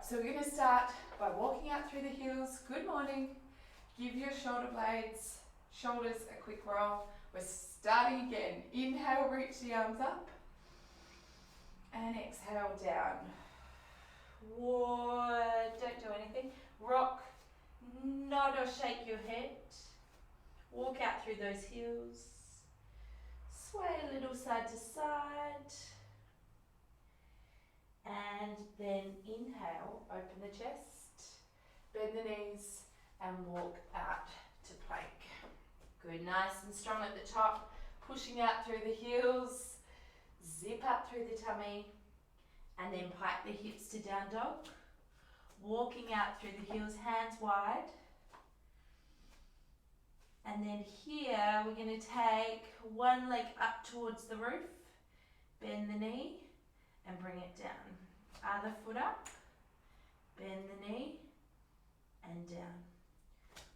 so we're going to start by walking out through the heels. Good morning. Give your shoulders a quick roll. We're starting again. Inhale, reach the arms up. And exhale down. Don't do anything. Rock, nod or shake your head. Walk out through those heels. Sway a little side to side. And then inhale, open the chest, bend the knees, and walk out to plank. Good, nice and strong at the top, pushing out through the heels, zip up through the tummy, and then pike the hips to down dog. Walking out through the heels, hands wide. And then here, we're going to take one leg up towards the roof, bend the knee, and bring it down. Other foot up, bend the knee, and down.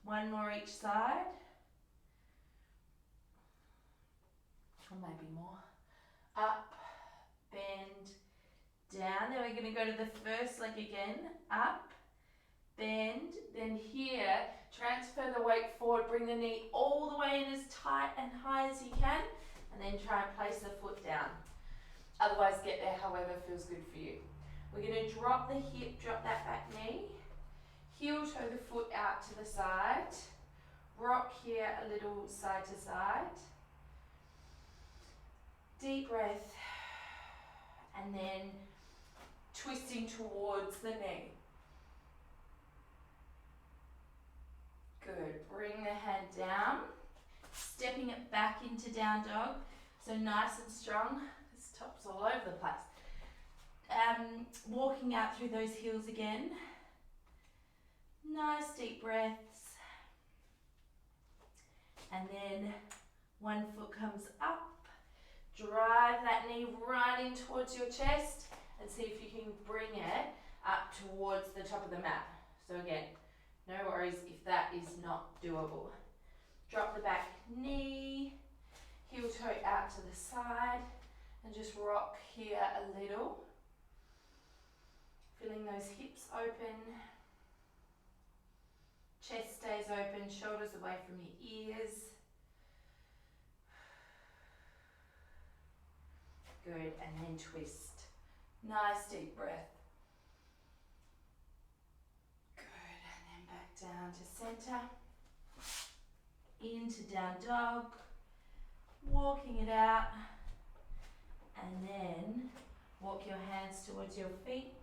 One more each side. Or maybe more. Up, bend, down. Then we're going to go to the first leg again. Up, bend. Then here, transfer the weight forward. Bring the knee all the way in as tight and high as you can. And then try and place the foot down. Otherwise, get there however feels good for you. We're going to drop the hip, drop that back knee. Heel toe the foot out to the side. Rock here a little side to side. Deep breath. And then twisting towards the knee. Good. Bring the hand down. Stepping it back into down dog. So nice and strong. This top's all over the place. Walking out through those heels again. Nice deep breaths. And then one foot comes up. Drive that knee right in towards your chest and see if you can bring it up towards the top of the mat. So again, no worries if that is not doable. Drop the back knee, heel toe out to the side, and just rock here a little. Feeling those hips open. Chest stays open, shoulders away from your ears. Good, and then twist. Nice deep breath. Good, and then back down to center. Into down dog. Walking it out. And then walk your hands towards your feet.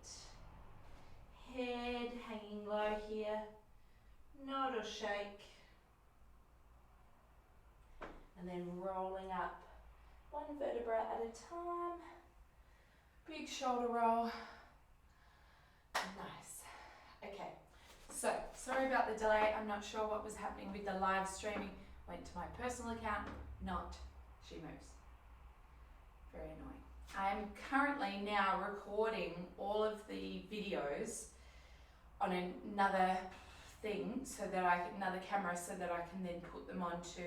Head hanging low here. Nod or shake. And then rolling up. One vertebra at a time. Big shoulder roll. Nice. Okay. So, sorry about the delay. I'm not sure what was happening with the live streaming. Went to my personal account, not She Moves. Very annoying. I am currently now recording all of the videos on another thing, another camera, so that I can then put them onto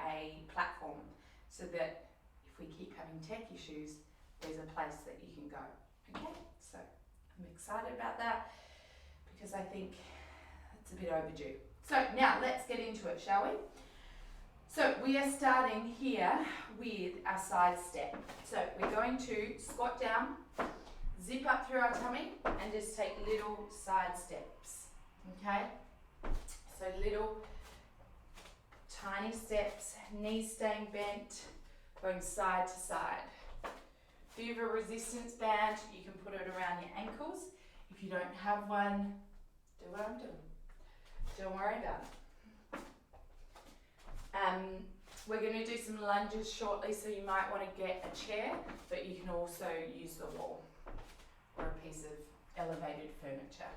a platform, so that if we keep having tech issues, there's a place that you can go. Okay, so I'm excited about that because I think it's a bit overdue. So now let's get into it, shall we? So we are starting here with our side step. So we're going to squat down, zip up through our tummy, and just take little side steps. Okay? So little tiny steps, knees staying bent, going side to side. If you have a resistance band, you can put it around your ankles. If you don't have one, do what I'm doing. Don't worry about it. We're going to do some lunges shortly, so you might want to get a chair, but you can also use the wall or a piece of elevated furniture.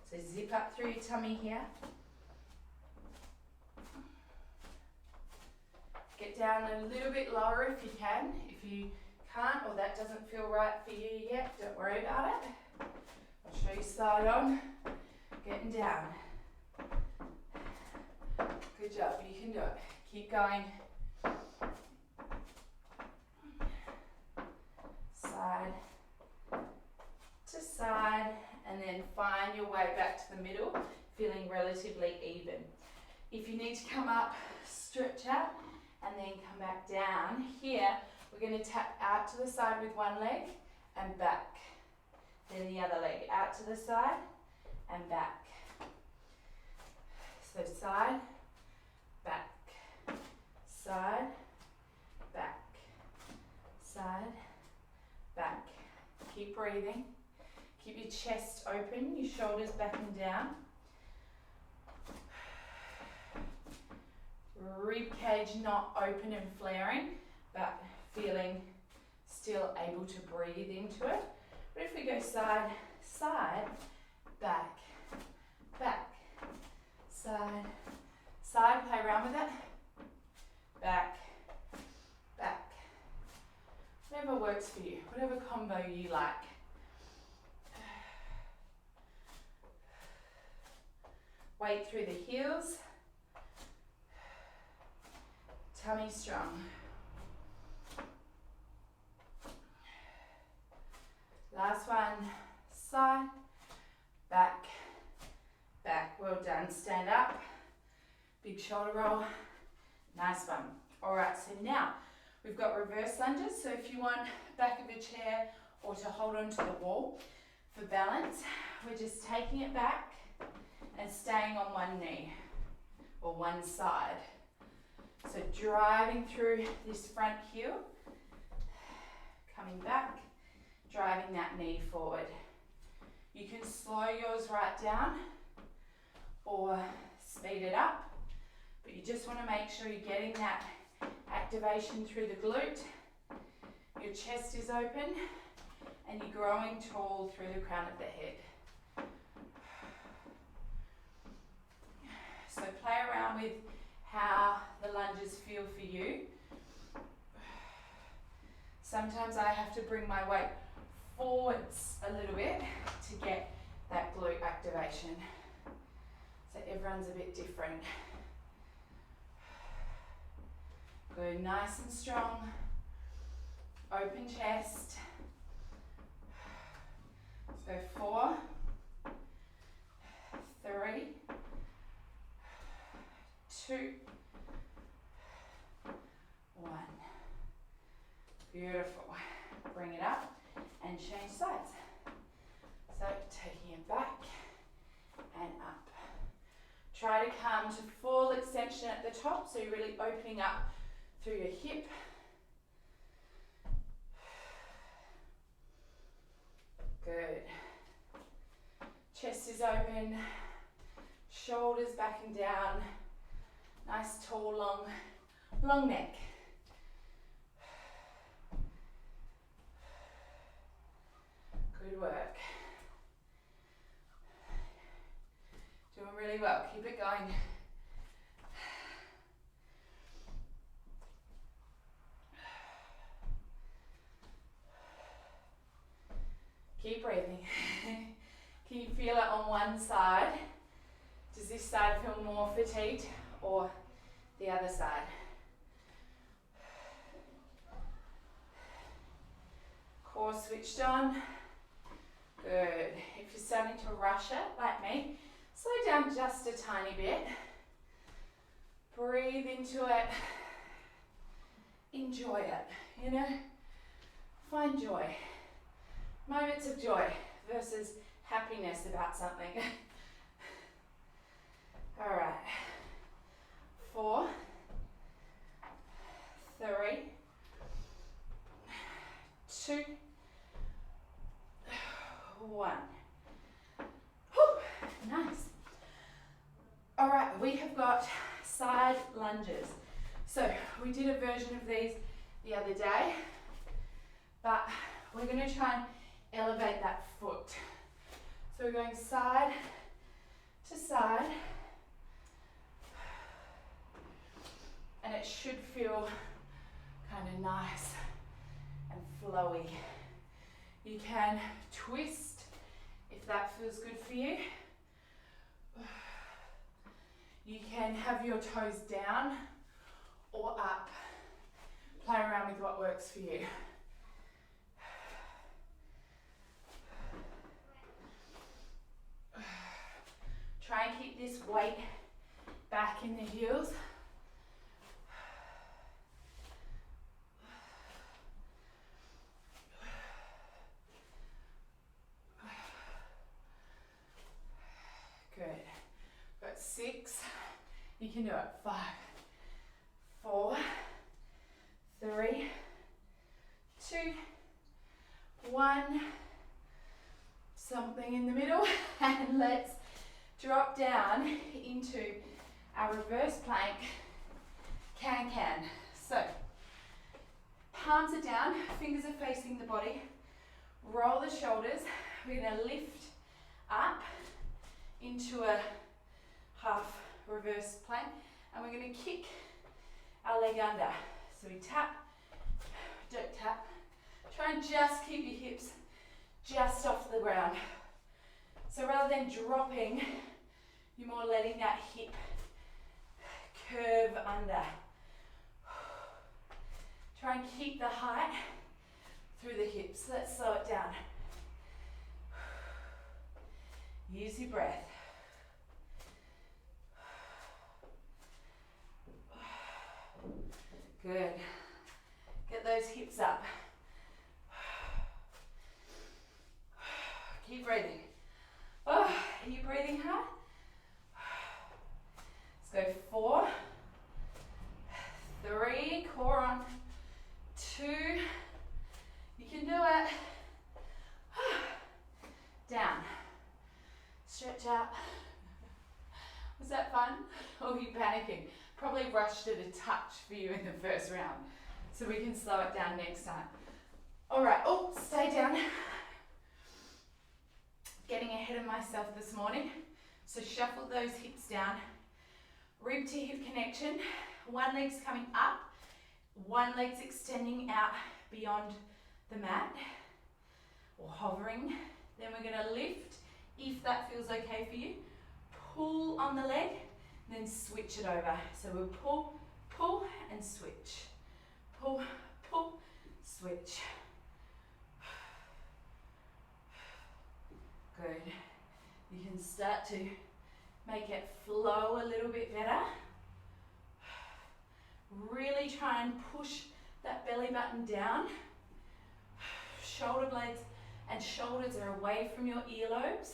So zip up through your tummy here. Get down a little bit lower if you can. If you can't, or that doesn't feel right for you yet, don't worry about it. I'll show you side on. Getting down. Good job, you can do it. Keep going. Side come up, stretch out, and then come back down. Here, we're going to tap out to the side with one leg and back. Then the other leg out to the side and back. So side, back, side, back, side, back. Keep breathing. Keep your chest open, your shoulders back and down. Rib cage not open and flaring, but feeling still able to breathe into it. But if we go side, side, back, back, side, side, play around with it, back, back. Whatever works for you, whatever combo you like. Weight through the heels, tummy strong. Last one, side, back, back. Well done. Stand up, big shoulder roll. Nice one. All right, so now we've got reverse lunges. So if you want back of the chair or to hold onto the wall for balance, we're just taking it back and staying on one knee or one side. So driving through this front heel, coming back, driving that knee forward. You can slow yours right down or speed it up, but you just want to make sure you're getting that activation through the glute. Your chest is open and you're growing tall through the crown of the head. So play around with how the lunges feel for you. Sometimes I have to bring my weight forwards a little bit to get that glute activation. So everyone's a bit different. Good, nice and strong. Open chest. So 4, 3, 2, 1. Beautiful. Bring it up and change sides. So taking it back and up. Try to come to full extension at the top, so you're really opening up through your hip. Good. Chest is open, shoulders back and down. Nice, tall, long neck. Good work. Doing really well. Keep it going. Keep breathing. Can you feel it on one side? Does this side feel more fatigued or the other side? Core switched on. Good. If you're starting to rush it, like me, slow down just a tiny bit. Breathe into it. Enjoy it, you know? Find joy. Moments of joy versus happiness about something. All right. 4, 3, 2, 1. Whew, nice. All right, we have got side lunges. So we did a version of these the other day, but we're going to try and elevate that foot. So we're going side to side, and it should feel kind of nice and flowy. You can twist if that feels good for you. You can have your toes down or up. Play around with what works for you. Try and keep this weight back in the heels. can do it. 5, 4, 3, 2, 1. Something in the middle, and let's drop down into our reverse plank can. So, palms are down, fingers are facing the body. Roll the shoulders. We're going to lift up into a half reverse plank, and we're going to kick our leg under. So we tap, don't tap. Try and just keep your hips just off the ground. So rather than dropping, you're more letting that hip curve under. Try and keep the height through the hips. Let's slow it down. Use your breath. Good. Get those hips up. Keep breathing. Oh, are you breathing hard? Let's go 4, 3, core on, 2, you can do it. Down. Stretch out. Was that fun? Or are you panicking? Probably rushed it a touch for you in the first round. So we can slow it down next time. All right, oh, stay down. Getting ahead of myself this morning. So shuffle those hips down. Rib to hip connection. One leg's coming up. One leg's extending out beyond the mat. Or hovering. Then we're going to lift, if that feels okay for you. Pull on the leg, then switch it over. So we'll pull, pull, and switch. Pull, pull, switch. Good. You can start to make it flow a little bit better. Really try and push that belly button down. Shoulder blades and shoulders are away from your earlobes.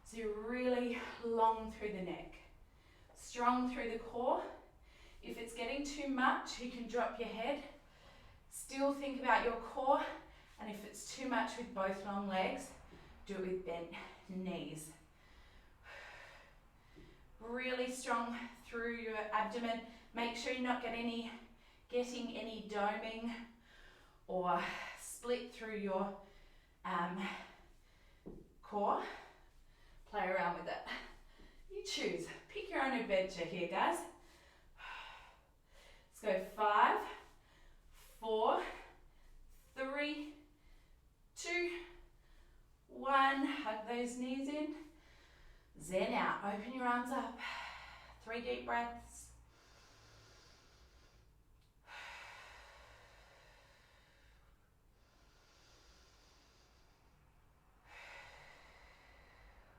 So you're really long through the neck. Strong through the core. If it's getting too much, you can drop your head. Still think about your core. And if it's too much with both long legs, do it with bent knees. Really strong through your abdomen. Make sure you're not getting any doming or split through your core. Play around with it. You choose. Pick your own adventure here, guys. Let's go 5, 4, 3, 2, 1. Hug those knees in. Zen out. Open your arms up. 3 deep breaths.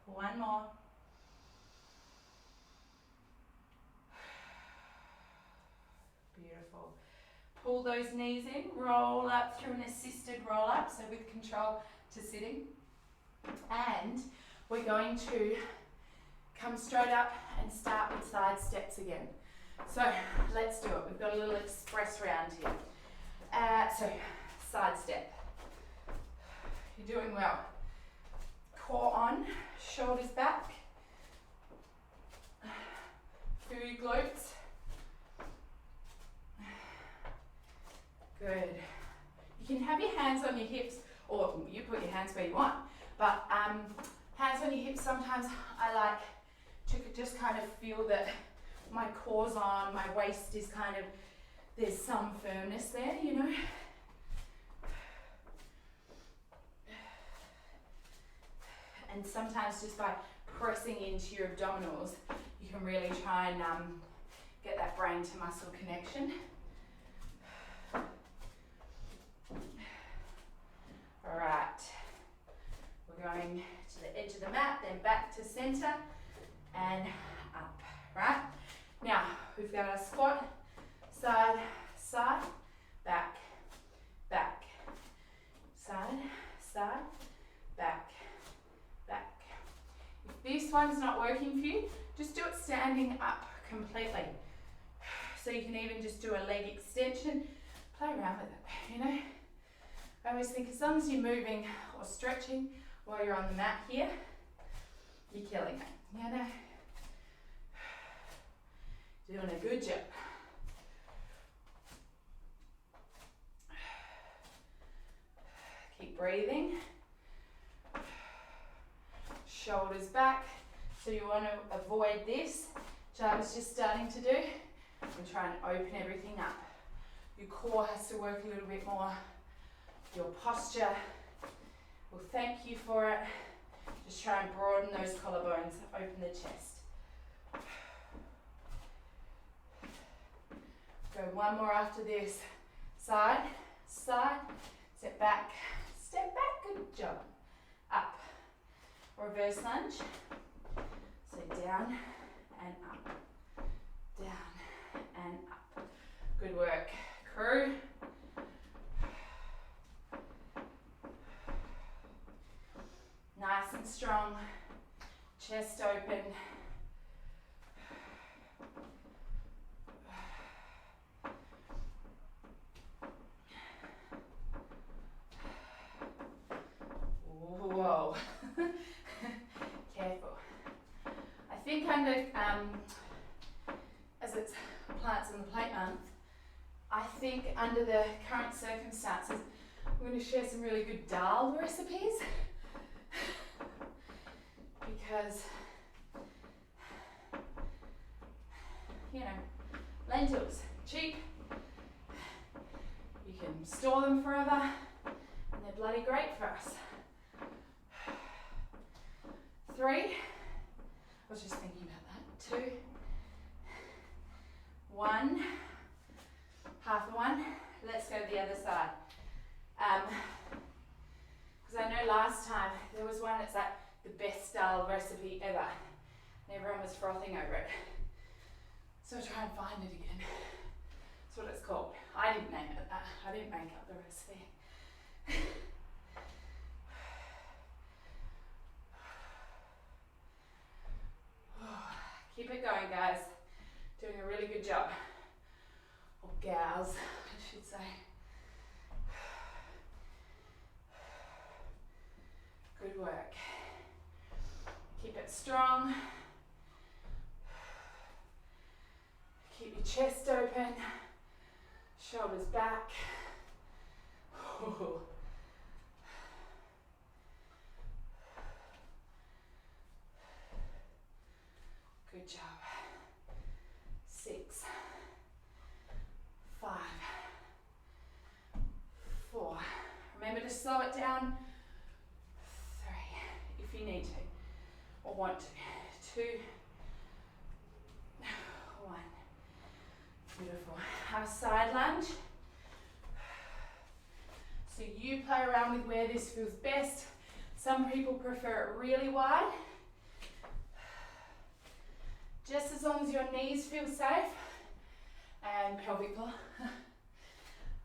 One more. Beautiful. Pull those knees in, roll up through an assisted roll up, so with control to sitting. And we're going to come straight up and start with side steps again. So let's do it. We've got a little express round here. So side step. You're doing well. Core on, shoulders back. Through your glutes. Good. You can have your hands on your hips, or you put your hands where you want, but hands on your hips, sometimes I like to just kind of feel that my core's on, my waist is kind of, there's some firmness there, you know. And sometimes just by pressing into your abdominals, you can really try and get that brain to muscle connection. All right, we're going to the edge of the mat, then back to center and up, right? Now, we've got our squat, side, side, back, back, side, side, back, back. If this one's not working for you, just do it standing up completely. So you can even just do a leg extension, play around with it, you know. I always think as long as you're moving or stretching while you're on the mat here, you're killing it, you know. Doing a good job. Keep breathing. Shoulders back. So you want to avoid this, which I was just starting to do, and try and open everything up. Your core has to work a little bit more. Your posture will thank you for it. Just try and broaden those collarbones, open the chest. Go one more after this. Side, side, step back, good job. Up, reverse lunge. So down and up, down and up. Good work, crew. Nice and strong, chest open. Whoa, careful. I think under, as it's Plants on the Plate month, I think under the current circumstances, I'm going to share some really good dal recipes. Because, you know, lentils, cheap, you can store them forever, and they're bloody great for us. 3, I was just thinking about that, 2, 1, half of one, let's go to the other side. Because I know last time there was one that's like, the best style recipe ever. And everyone was frothing over it. So try and find it again. That's what it's called. I didn't name it that. I didn't make up the recipe. Keep it going, guys. Doing a really good job. Or gals, I should say. Good work. Keep it strong. Keep your chest open. Shoulders back. Ooh. Good job. 6, 5, 4. Remember to slow it down. 3, if you need to. Or want to. 2, 1. Beautiful. Have a side lunge. So you play around with where this feels best. Some people prefer it really wide. Just as long as your knees feel safe and pelvic floor.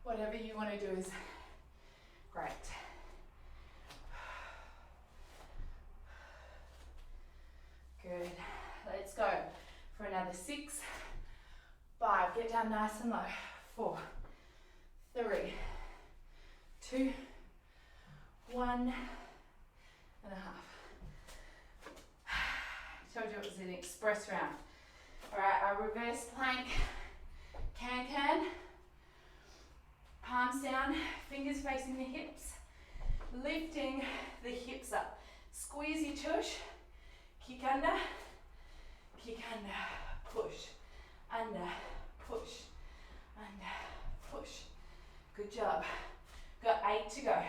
Whatever you want to do is great. Good. Let's go for another 6, 5. Get down nice and low. 4, 3, 2, 1 and a half. Told you it was an express round. All right, our reverse plank can. Palms down, fingers facing the hips, lifting the hips up. Squeeze your tush. Kick under, push, under, push, under, push. Good job. Got 8 to go.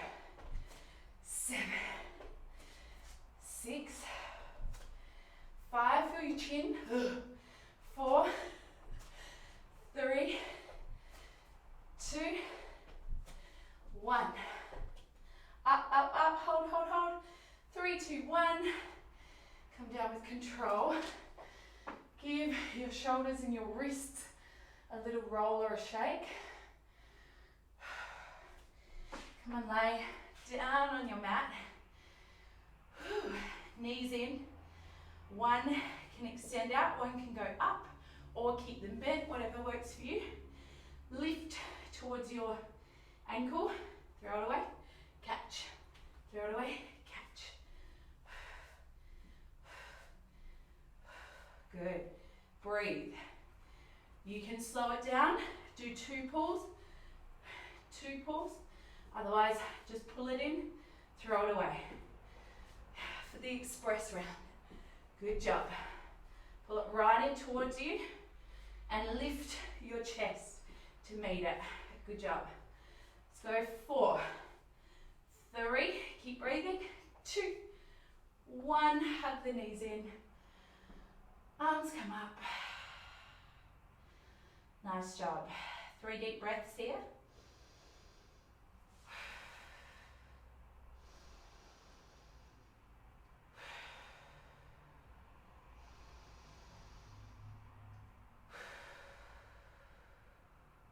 7, 6, 5, feel your chin. 4, 3, 2, 1. Up, up, up, hold, hold, hold. 3, 2, 1. Come down with control. Give your shoulders and your wrists a little roll or a shake. Come on, lay down on your mat. Knees in. One can extend out, one can go up, or keep them bent, whatever works for you. Lift towards your ankle, throw it away, catch, throw it away, catch. Good. Breathe. You can slow it down, do 2 pulls, 2 pulls, otherwise just pull it in, throw it away. For the express round. Good job. Pull it right in towards you and lift your chest to meet it. Good job. Let's go 4, 3, keep breathing, 2, 1, hug the knees in, arms come up. Nice job. 3 deep breaths here.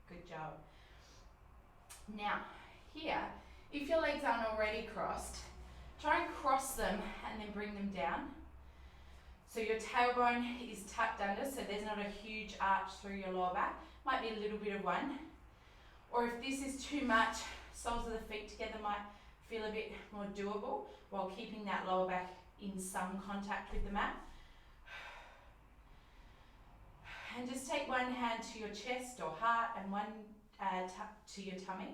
Good job. Now, here, if your legs aren't already crossed, try and cross them and then bring them down. So your tailbone is tucked under, so there's not a huge arch through your lower back. Might be a little bit of one. Or if this is too much, soles of the feet together might feel a bit more doable while keeping that lower back in some contact with the mat. And just take one hand to your chest or heart and one to your tummy.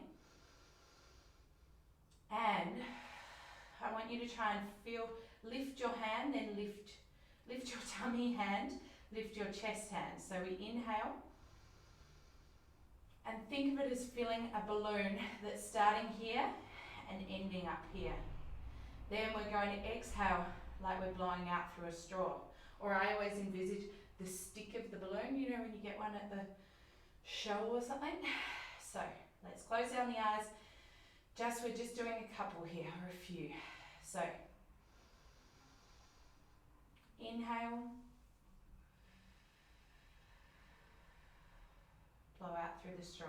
And I want you to try and lift your hand, then lift your tummy hand, lift your chest hand. So we inhale and think of it as filling a balloon that's starting here and ending up here. Then we're going to exhale like we're blowing out through a straw. Or I always envisage the stick of the balloon, you know, when you get one at the show or something. So let's close down the eyes. We're just doing a couple here, or a few. So inhale, blow out through the straw.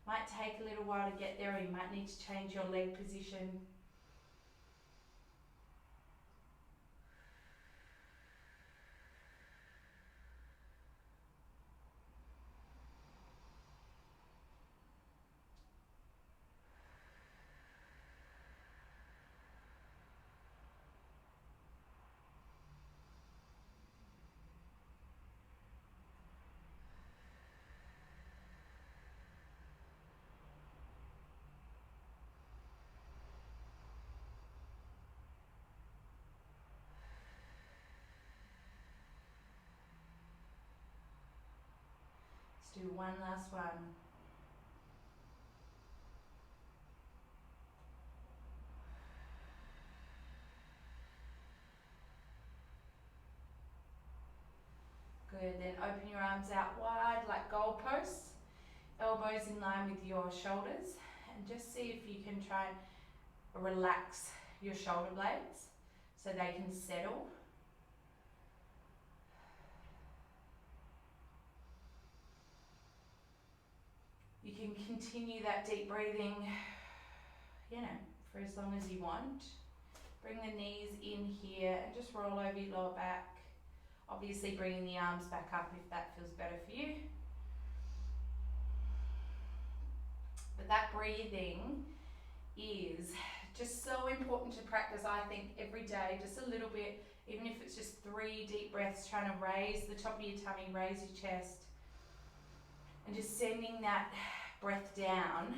Might take a little while to get there, or you might need to change your leg position. Do one last one. Good, then open your arms out wide like goalposts, elbows in line with your shoulders, and just see if you can try and relax your shoulder blades so they can settle. You can continue that deep breathing, you know, for as long as you want. Bring the knees in here and just roll over your lower back. Obviously bringing the arms back up if that feels better for you. But that breathing is just so important to practice, I think, every day, just a little bit, even if it's just 3 deep breaths, trying to raise the top of your tummy, raise your chest, and just sending that breath down.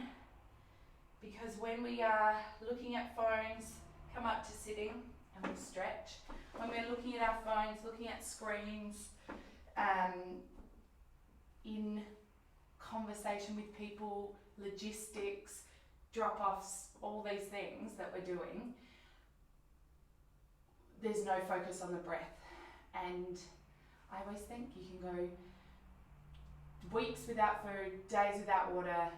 Because when we are looking at phones, come up to sitting and we'll stretch. When we're looking at our phones, looking at screens, in conversation with people, logistics, drop-offs, all these things that we're doing, there's no focus on the breath. And I always think you can go weeks without food, days without water,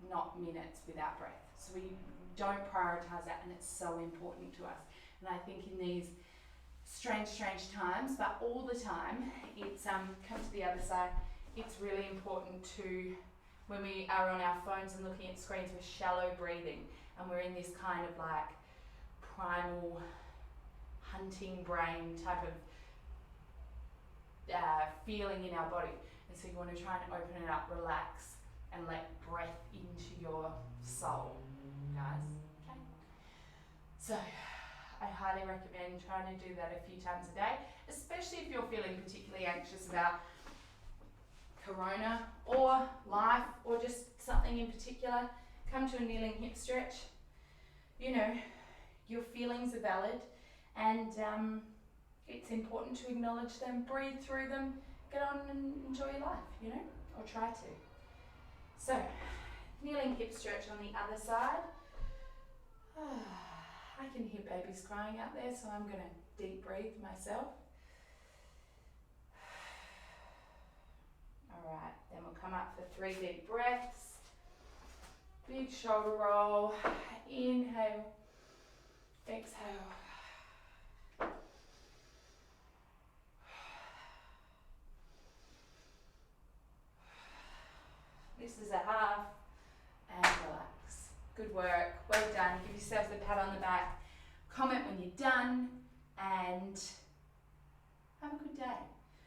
not minutes without breath. So we don't prioritise that, and it's so important to us. And I think in these strange times, but all the time, it's come to the other side, it's really important to, when we are on our phones and looking at screens, we're shallow breathing, and we're in this kind of like primal hunting brain type of feeling in our body. And so you want to try and open it up, relax, and let breath into your soul, guys. Okay. So I highly recommend trying to do that a few times a day, especially if you're feeling particularly anxious about corona or life or just something in particular. Come to a kneeling hip stretch. You know, your feelings are valid, and it's important to acknowledge them, breathe through them, get on and enjoy your life, you know, or try to. So, kneeling hip stretch on the other side. I can hear babies crying out there, so I'm going to deep breathe myself. Alright, then we'll come up for 3 deep breaths. Big shoulder roll. Inhale. Exhale. This is a half, and relax. Good work, well done. Give yourselves a pat on the back. Comment when you're done, and have a good day.